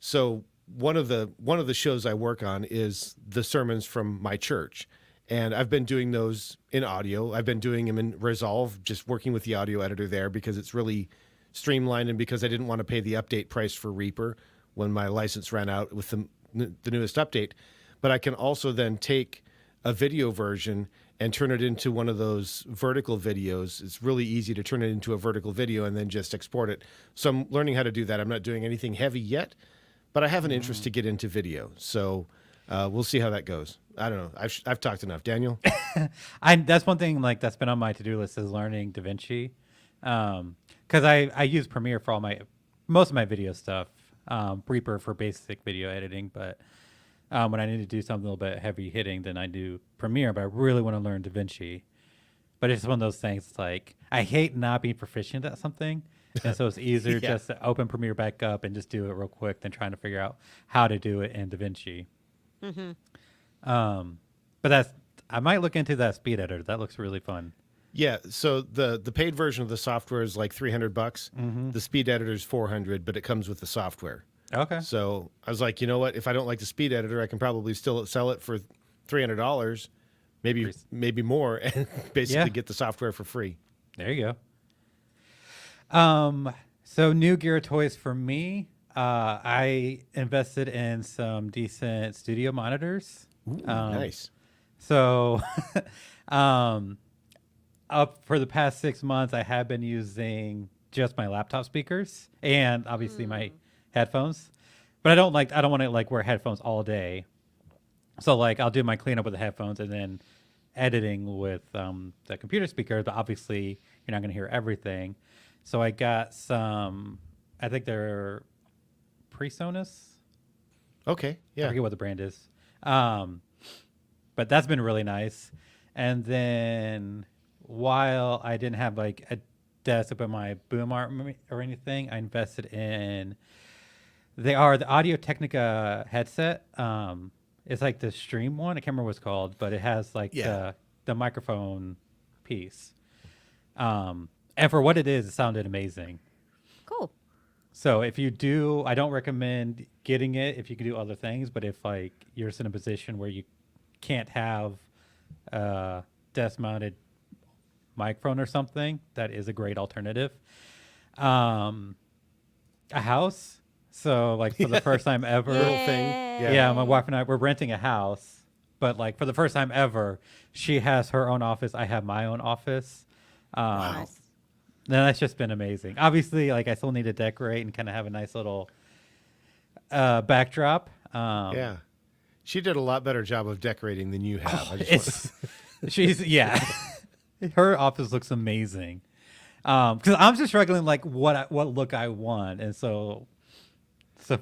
so one of the shows I work on is the sermons from my church. And I've been doing those in audio. I've been doing them in Resolve, just working with the audio editor there because it's really streamlined and because I didn't want to pay the update price for Reaper when my license ran out with the newest update. But I can also then take a video version and turn it into one of those vertical videos. It's really easy to turn it into a vertical video and then just export it. So I'm learning how to do that. I'm not doing anything heavy yet, but I have an interest to get into video. So we'll see how that goes. I don't know. I've talked enough. Daniel? That's one thing like that's been on my to-do list is learning DaVinci, because I use Premiere for most of my video stuff, Reaper for basic video editing, but when I need to do something a little bit heavy hitting, then I do Premiere. But I really want to learn DaVinci. But it's one of those things. It's like I hate not being proficient at something, and so it's easier Yeah. just to open Premiere back up and just do it real quick than trying to figure out how to do it in DaVinci. But I might look into that speed editor. That looks really fun. Yeah, so the paid version of the software is like $300. The speed editor is $400, but it comes with the software. Okay. So I was like, you know what? If I don't like the speed editor, I can probably still sell it for $300, maybe more, and basically Yeah. get the software for free. There you go. So new gear toys for me. I invested in some decent studio monitors. Nice. So, up for the past 6 months, I have been using just my laptop speakers and obviously my headphones. But I don't want to like wear headphones all day. So like I'll do my cleanup with the headphones and then editing with the computer speakers. But obviously you're not going to hear everything. So I got some. I think they're PreSonus. Okay. I Yeah. forget what the brand is. But that's been really nice. And then while I didn't have like a desk to put my boom arm or anything, I invested in the Audio Technica headset. It's like the Stream one. I can't remember what it's called, but it has like the microphone piece. And for what it is, it sounded amazing. Cool. So if you do, I don't recommend getting it if you can do other things, but if like you're just in a position where you can't have a desk mounted microphone or something, that is a great alternative. A house. So like for the first time ever, Little thing. yeah, my wife and I, we're renting a house, but like for the first time ever, she has her own office. I have my own office. Nice. No, that's just been amazing. Obviously, like I still need to decorate and kind of have a nice little backdrop. Yeah. She did a lot better job of decorating than you have. Oh, I just she's yeah. Her office looks amazing. Because I'm just struggling like what look I want, and so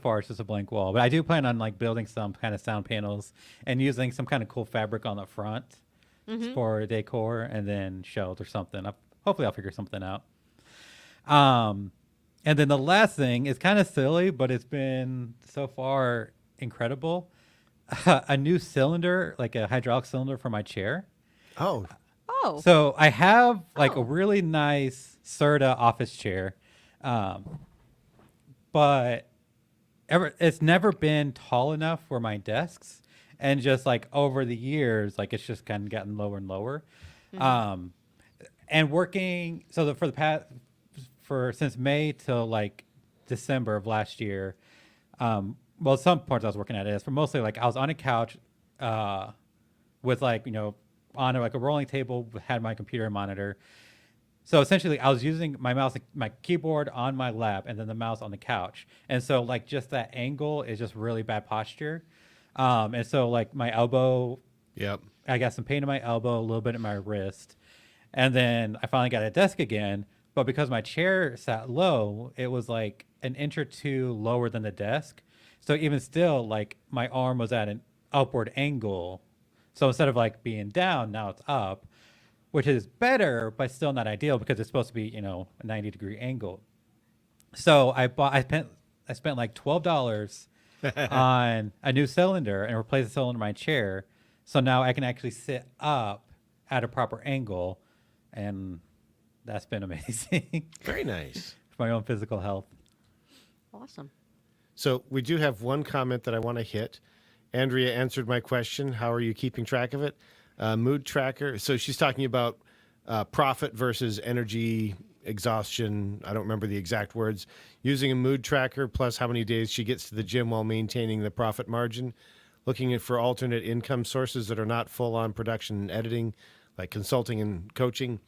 far it's just a blank wall. But I do plan on like building some kind of sound panels and using some kind of cool fabric on the front for decor, and then shelves or something. Hopefully I'll figure something out. And then the last thing is kind of silly, but it's been so far incredible. A new cylinder, like a hydraulic cylinder for my chair. oh, Oh, So I have like Oh. a really nice Serta office chair, but it's never been tall enough for my desks, and just like over the years, like it's just kind of gotten lower and lower. And working for the past since May till like December of last year, well, some parts I was working at it, for mostly like I was on a couch, with like on like a rolling table, had my computer and monitor. So essentially, I was using my mouse, my keyboard on my lap, and then the mouse on the couch. And so like just that angle is just really bad posture. And so like my elbow, yep. I got some pain in my elbow, a little bit in my wrist. And then I finally got a desk again. But because my chair sat low, it was like an inch or two lower than the desk. So even still, like my arm was at an upward angle. So instead of like being down, now it's up, which is better, but still not ideal because it's supposed to be, a 90-degree angle. So I spent like $12 on a new cylinder and replaced the cylinder in my chair. So now I can actually sit up at a proper angle, and that's been amazing Very nice. for my own physical health. awesome. So we do have one comment that I want to hit. Andrea answered my question. How are you keeping track of it? Mood tracker. So she's talking about profit versus energy exhaustion. I don't remember the exact words. Using a mood tracker plus how many days she gets to the gym while maintaining the profit margin. Looking for alternate income sources that are not full on production and editing, like consulting and coaching.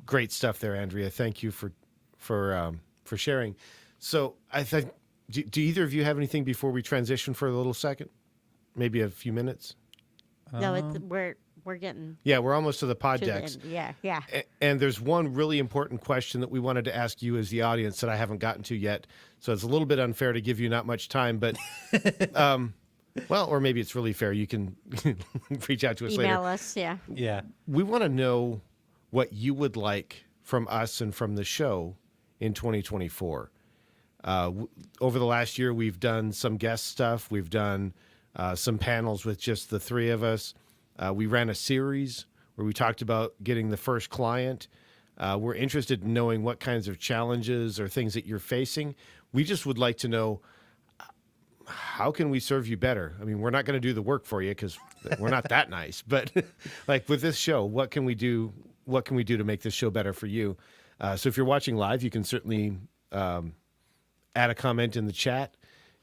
Great stuff there, Andrea. Thank you for sharing. So I think, do either of you have anything before we transition for a little second? Maybe a few minutes? No, it's we're getting Yeah, we're almost to the pod to the decks. end. Yeah, yeah. And there's one really important question that we wanted to ask you as the audience that I haven't gotten to yet. So it's a little bit unfair to give you not much time, but well, or maybe it's really fair. You can reach out to us Email later. us. Yeah. Yeah. We want to know what you would like from us and from the show in 2024. Over the last year, we've done some guest stuff. We've done some panels with just the three of us. We ran a series where we talked about getting the first client. We're interested in knowing what kinds of challenges or things that you're facing. We just would like to know, how can we serve you better? I mean, we're not going to do the work for you because we're not that nice. But like with this show, what can we do? What can we do to make this show better for you? So if you're watching live, you can certainly add a comment in the chat.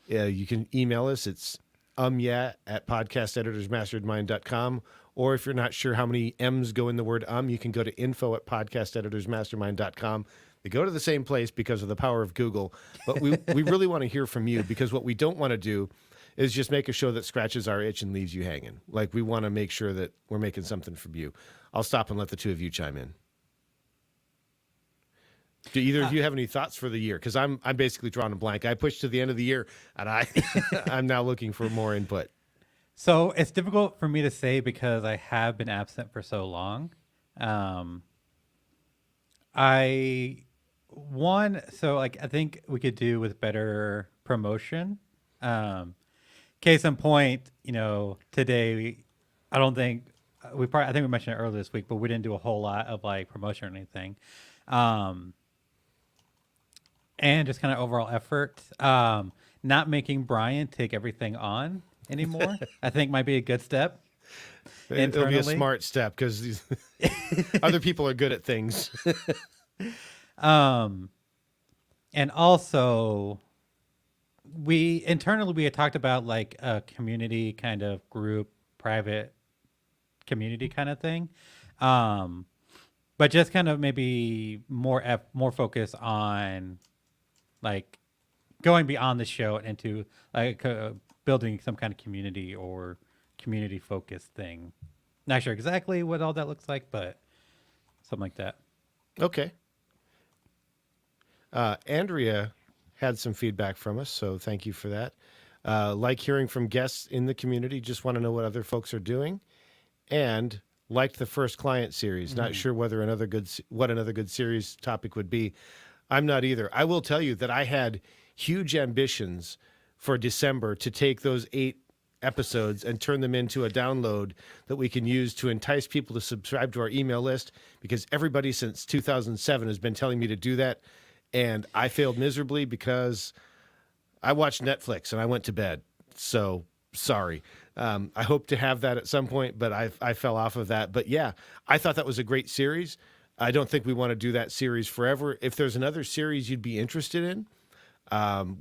You can email us. It's at podcasteditorsmastermind.com. Or if you're not sure how many M's go in the word you can go to info@podcasteditorsmastermind.com. They go to the same place because of the power of Google. But we really want to hear from you, because what we don't want to do is just make a show that scratches our itch and leaves you hanging. Like, we want to make sure that we're making something from you. I'll stop and let the two of you chime in. Do either of you have any thoughts for the year? Because I'm basically drawing a blank. I pushed to the end of the year, and I'm now looking for more input. So it's difficult for me to say because I have been absent for so long. I think we could do with better promotion. Case in point, today, I think we mentioned it earlier this week, but we didn't do a whole lot of like promotion or anything. And just kind of overall effort. Not making Brian take everything on anymore, I think might be a good step. It'll be a Internally. smart step because other people are good at things. And also, we had talked about like a community kind of group, private community kind of thing. But just kind of maybe more focus on like going beyond the show and into like building some kind of community or community focused thing. Not sure exactly what all that looks like, but something like that. Okay. Andrea had some feedback from us, so thank you for that. Like hearing from guests in the community, just want to know what other folks are doing, and liked the first client series. Not sure whether what another good series topic would be. I'm not either. I will tell you that I had huge ambitions for December to take those 8 episodes and turn them into a download that we can use to entice people to subscribe to our email list, because everybody since 2007 has been telling me to do that, and I failed miserably because I watched Netflix and I went to bed. So sorry. I hope to have that at some point, but I fell off of that. But yeah, I thought that was a great series. I don't think we want to do that series forever. If there's another series you'd be interested in,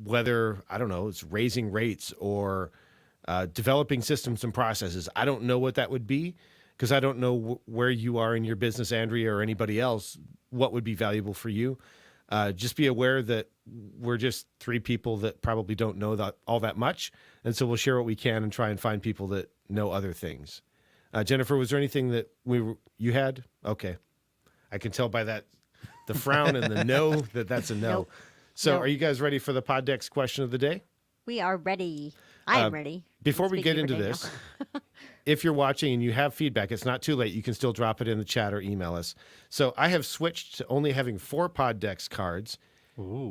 whether, I don't know, it's raising rates or developing systems and processes, I don't know what that would be, because I don't know where you are in your business, Andrea, or anybody else, what would be valuable for you. Just be aware that we're just 3 people that probably don't know all that much. And so we'll share what we can and try and find people that know other things. Jennifer, was there anything that you had? Okay. I can tell by the frown and the no that's a no. Nope. So Nope. Are you guys ready for the Poddex question of the day? We are ready. I am ready. Before we get Speaking into for Daniel. this, if you're watching and you have feedback, it's not too late. You can still drop it in the chat or email us. So I have switched to only having 4 Poddex cards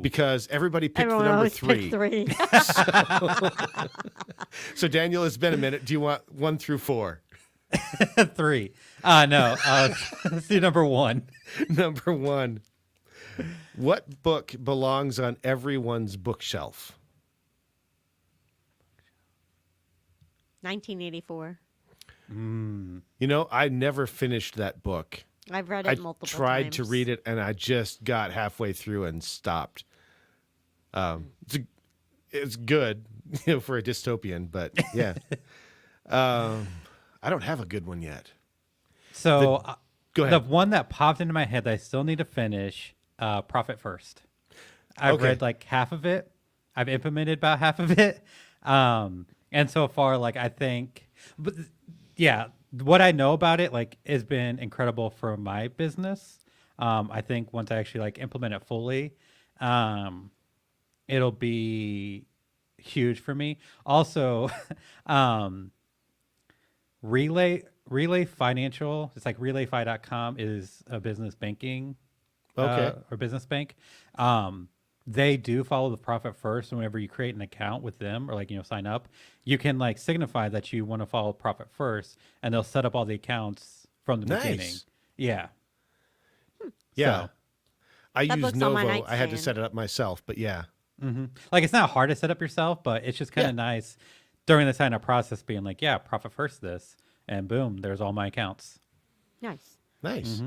because everybody picked Everyone the number always 3. picked 3. So Daniel, it's been a minute. Do you want 1 through 4? 3. No. Let's do number 1. Number 1. What book belongs on everyone's bookshelf? 1984. You know, I never finished that book. I've read I it multiple tried times. to read it, and I just got halfway through and stopped. It's good, for a dystopian, but yeah. I don't have a good one yet. So Go the ahead. one that popped into my head that I still need to finish, Profit First. I've Okay. read like half of it. I've implemented about half of it. And so far, like, I think, but yeah, what I know about it, like, has been incredible for my business. I think once I actually like implement it fully, it'll be huge for me. Also, Relay Financial, it's like relayfi.com, is a business banking Okay. or business bank. They do follow the Profit First, and whenever you create an account with them or like, sign up, you can like signify that you want to follow Profit First, and they'll set up all the accounts from the beginning. Nice. Yeah. Yeah. So, I That used book's on my Novo. I had to nightstand. set it up myself, but yeah. like, it's not hard to set up yourself, but it's just kind of nice during the sign up process being like, yeah, Profit First this, and boom, there's all my accounts. Nice. Nice.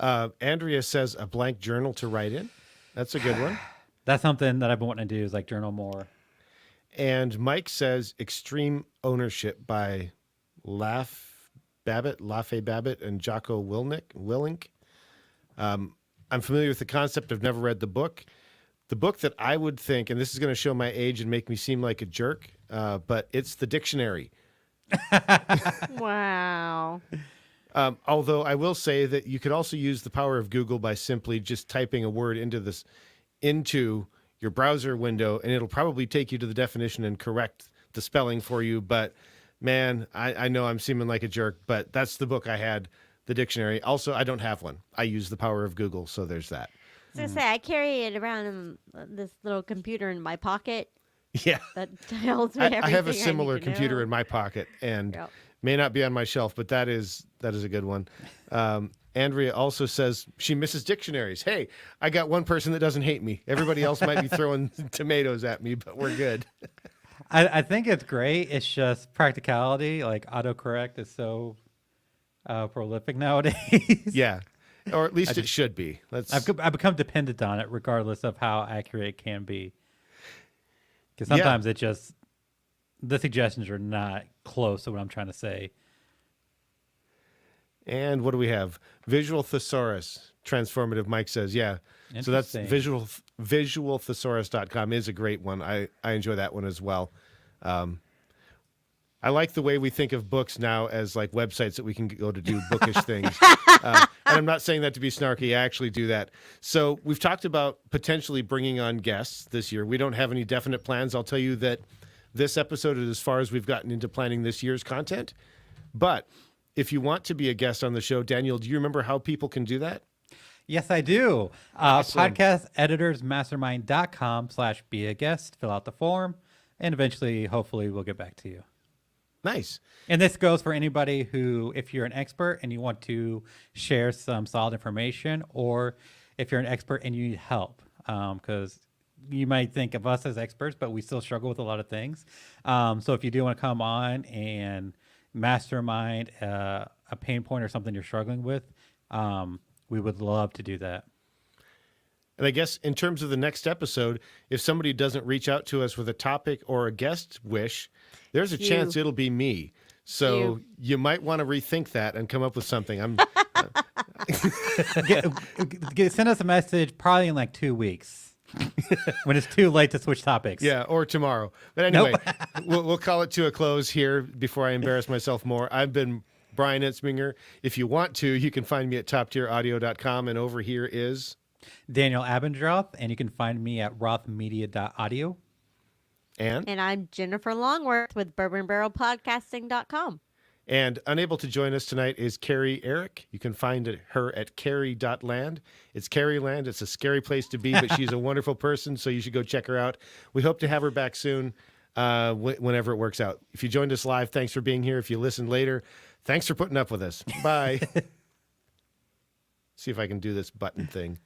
Andrea says a blank journal to write in. That's a good one. That's something that I've been wanting to do, is like journal more. And Mike says Extreme Ownership by Lafe Babbitt, and Jocko Willink. I'm familiar with the concept. I've never read the book. The book that I would think, and this is going to show my age and make me seem like a jerk, but it's the dictionary. Wow. Although I will say that you could also use the power of Google by simply just typing a word into your browser window, and it'll probably take you to the definition and correct the spelling for you. But man, I know I'm seeming like a jerk, but that's the book I had, the dictionary. Also, I don't have one. I use the power of Google, so there's that. I was gonna say I carry it around in this little computer in my pocket Yeah. that tells me I everything. have a need similar to computer know. in my pocket, and Yep. may not be on my shelf, but that is a good one. Andrea also says she misses dictionaries. Hey, I got one person that doesn't hate me. Everybody else might be throwing tomatoes at me, but we're good. I think it's great. It's just practicality. Like, autocorrect is so prolific nowadays. Yeah, or at least it should be. I've become dependent on it, regardless of how accurate it can be. Because Yeah. sometimes the suggestions are not close to what I'm trying to say. And what do we have? Visual Thesaurus, transformative. Mike says, yeah. So that's Interesting. visualthesaurus.com is a great one. I enjoy that one as well. I like the way we think of books now as like websites that we can go to do bookish things. And I'm not saying that to be snarky. I actually do that. So we've talked about potentially bringing on guests this year. We don't have any definite plans. I'll tell you that this episode is as far as we've gotten into planning this year's content. But if you want to be a guest on the show, Daniel, do you remember how people can do that? Yes, I do. Awesome. Podcasteditorsmastermind.com/be a guest. Fill out the form, and eventually, hopefully, we'll get back to you. Nice. And this goes for anybody who, if you're an expert and you want to share some solid information, or if you're an expert and you need help, because you might think of us as experts, but we still struggle with a lot of things. So if you do want to come on and mastermind a pain point or something you're struggling with, we would love to do that. And I guess in terms of the next episode, if somebody doesn't reach out to us with a topic or a guest wish, there's a chance it'll be me. So you might want to rethink that and come up with something. Send us a message probably in like 2 weeks when it's too late to switch topics. Yeah, or tomorrow. But anyway, we'll call it to a close here before I embarrass myself more. I've been Brian Itzminger. If you want to, you can find me at toptieraudio.com. And over here is Daniel Abendroth, and you can find me at rothmedia.audio. And I'm Jennifer Longworth with bourbonbarrelpodcasting.com. And unable to join us tonight is Carrie Eric. You can find her at carrie.land. It's Carrie Land. It's a scary place to be, but she's a wonderful person, so you should go check her out. We hope to have her back soon, whenever it works out. If you joined us live, thanks for being here. If you listened later, thanks for putting up with us. Bye. See if I can do this button thing.